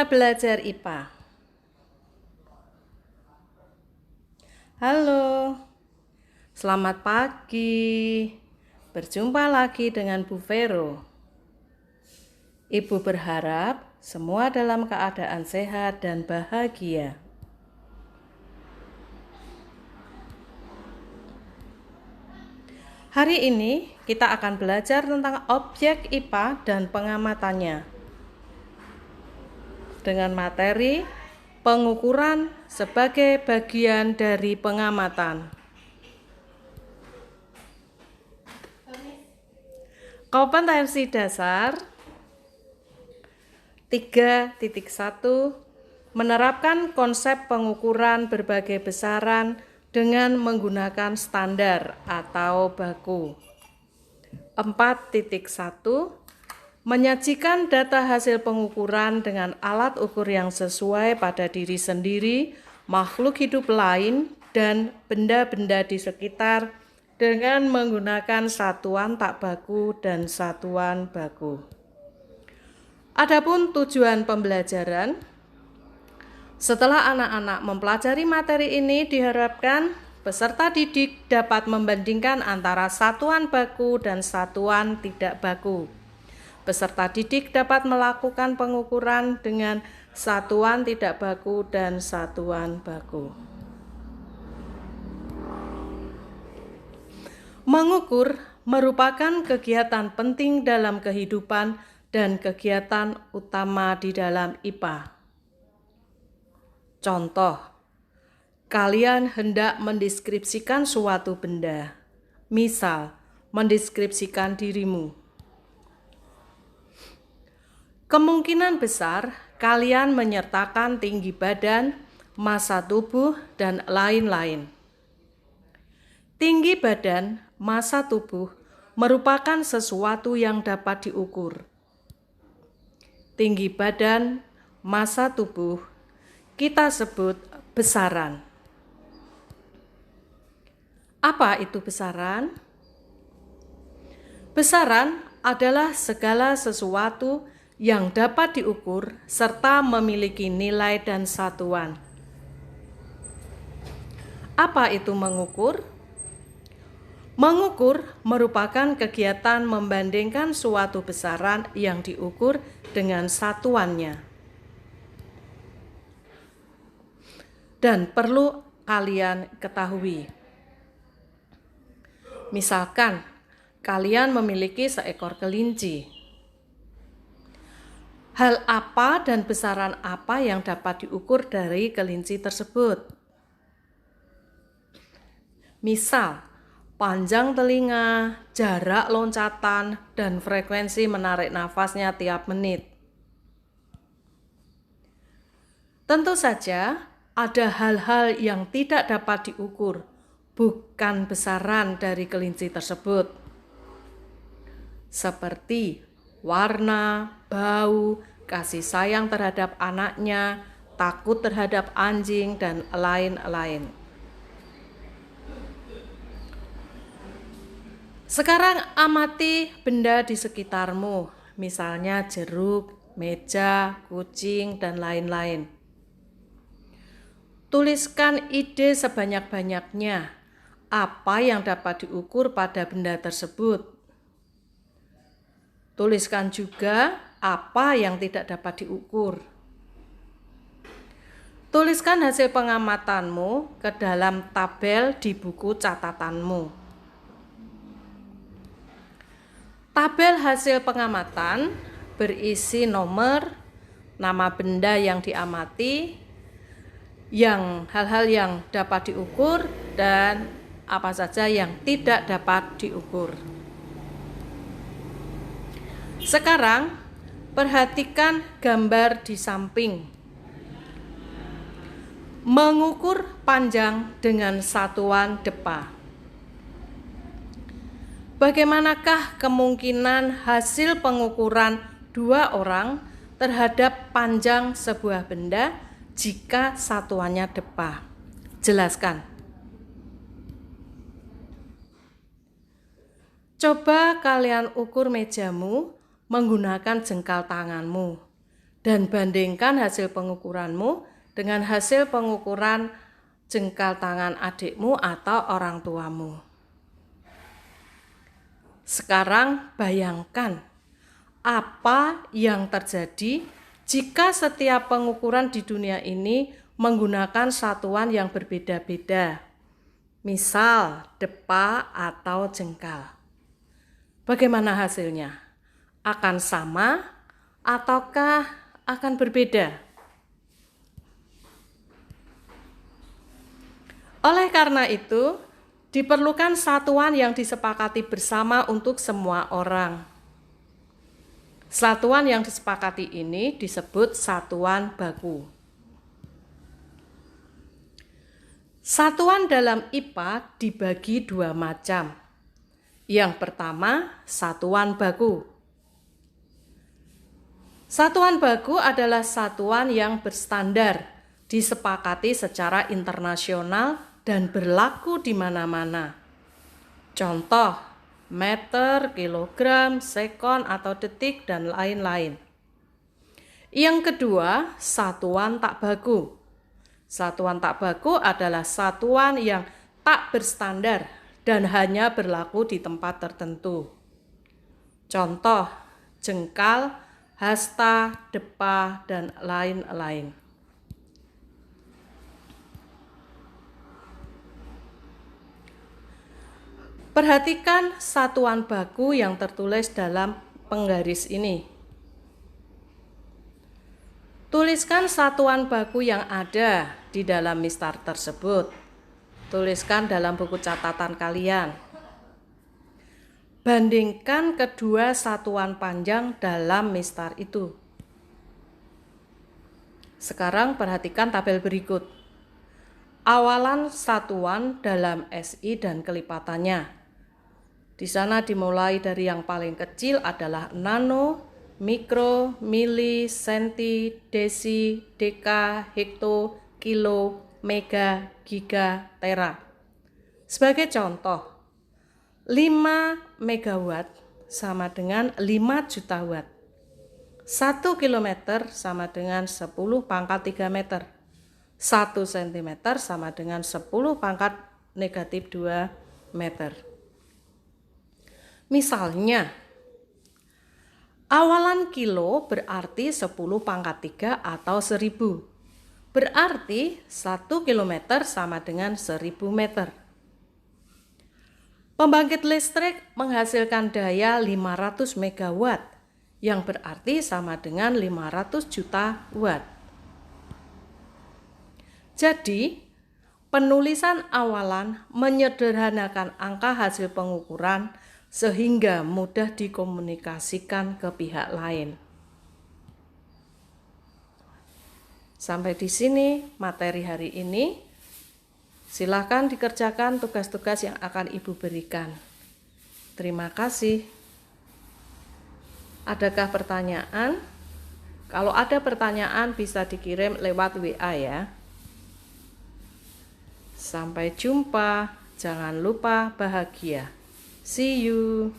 Tema belajar IPA. Halo, selamat pagi. Berjumpa lagi dengan Bu Vero. Ibu berharap semua dalam keadaan sehat dan bahagia. Hari ini kita akan belajar tentang objek IPA dan pengamatannya dengan materi pengukuran sebagai bagian dari pengamatan. Kompetensi dasar 3.1 menerapkan konsep pengukuran berbagai besaran dengan menggunakan standar atau baku. 4.1 menyajikan data hasil pengukuran dengan alat ukur yang sesuai pada diri sendiri, makhluk hidup lain, dan benda-benda di sekitar dengan menggunakan satuan tak baku dan satuan baku. Adapun tujuan pembelajaran, setelah anak-anak mempelajari materi ini diharapkan peserta didik dapat membandingkan antara satuan baku dan satuan tidak baku. Peserta didik dapat melakukan pengukuran dengan satuan tidak baku dan satuan baku. Mengukur merupakan kegiatan penting dalam kehidupan dan kegiatan utama di dalam IPA. Contoh, kalian hendak mendeskripsikan suatu benda, misal mendeskripsikan dirimu. Kemungkinan besar kalian menyertakan tinggi badan, massa tubuh, dan lain-lain. Tinggi badan, massa tubuh merupakan sesuatu yang dapat diukur. Tinggi badan, massa tubuh kita sebut besaran. Apa itu besaran? Besaran adalah segala sesuatu yang dapat diukur serta memiliki nilai dan satuan. Apa itu mengukur? Mengukur merupakan kegiatan membandingkan suatu besaran yang diukur dengan satuannya. Dan perlu kalian ketahui, misalkan kalian memiliki seekor kelinci. Hal apa dan besaran apa yang dapat diukur dari kelinci tersebut? Misal, panjang telinga, jarak loncatan, dan frekuensi menarik nafasnya tiap menit. Tentu saja, ada hal-hal yang tidak dapat diukur, bukan besaran dari kelinci tersebut. Seperti warna, bau, kasih sayang terhadap anaknya, takut terhadap anjing, dan lain-lain. Sekarang amati benda di sekitarmu, misalnya jeruk, meja, kucing, dan lain-lain. Tuliskan ide sebanyak-banyaknya, apa yang dapat diukur pada benda tersebut. Tuliskan juga apa yang tidak dapat diukur. Tuliskan hasil pengamatanmu ke dalam tabel di buku catatanmu. Tabel hasil pengamatan berisi nomor, nama benda yang diamati, hal-hal yang dapat diukur, dan apa saja yang tidak dapat diukur. Sekarang, perhatikan gambar di samping. Mengukur panjang dengan satuan depa. Bagaimanakah kemungkinan hasil pengukuran dua orang terhadap panjang sebuah benda jika satuannya depa? Jelaskan. Coba kalian ukur mejamu menggunakan jengkal tanganmu Dan bandingkan hasil pengukuranmu dengan hasil pengukuran jengkal tangan adikmu atau orang tuamu. Sekarang bayangkan apa yang terjadi jika setiap pengukuran di dunia ini menggunakan satuan yang berbeda-beda. Misal depa atau jengkal. Bagaimana hasilnya? Akan sama ataukah akan berbeda? Oleh karena itu, diperlukan satuan yang disepakati bersama untuk semua orang. Satuan yang disepakati ini disebut satuan baku. Satuan dalam IPA dibagi dua macam. Yang pertama, satuan baku. Satuan baku adalah satuan yang berstandar, disepakati secara internasional dan berlaku di mana-mana. Contoh, meter, kilogram, sekon atau detik, dan lain-lain. Yang kedua, satuan tak baku. Satuan tak baku adalah satuan yang tak berstandar dan hanya berlaku di tempat tertentu. Contoh, jengkal, hasta, depa, dan lain-lain. Perhatikan satuan baku yang tertulis dalam penggaris ini. Tuliskan satuan baku yang ada di dalam mistar tersebut. Tuliskan dalam buku catatan kalian. Bandingkan kedua satuan panjang dalam mistar itu. Sekarang perhatikan tabel berikut. Awalan satuan dalam SI dan kelipatannya. Di sana dimulai dari yang paling kecil adalah nano, mikro, mili, senti, desi, deka, hekto, kilo, mega, giga, tera. Sebagai contoh, 5 megawatt sama dengan 5 juta watt. 1 kilometer sama dengan 10 pangkat 3 meter. 1 sentimeter sama dengan 10 pangkat negatif 2 meter. Misalnya, awalan kilo berarti 10 pangkat 3 atau 1000. Berarti 1 kilometer sama dengan 1000 meter. Pembangkit listrik menghasilkan daya 500 megawatt, yang berarti sama dengan 500 juta watt. Jadi, penulisan awalan menyederhanakan angka hasil pengukuran sehingga mudah dikomunikasikan ke pihak lain. Sampai di sini materi hari ini. Silakan dikerjakan tugas-tugas yang akan Ibu berikan. Terima kasih. Adakah pertanyaan? Kalau ada pertanyaan bisa dikirim lewat WA ya. Sampai jumpa. Jangan lupa bahagia. See you.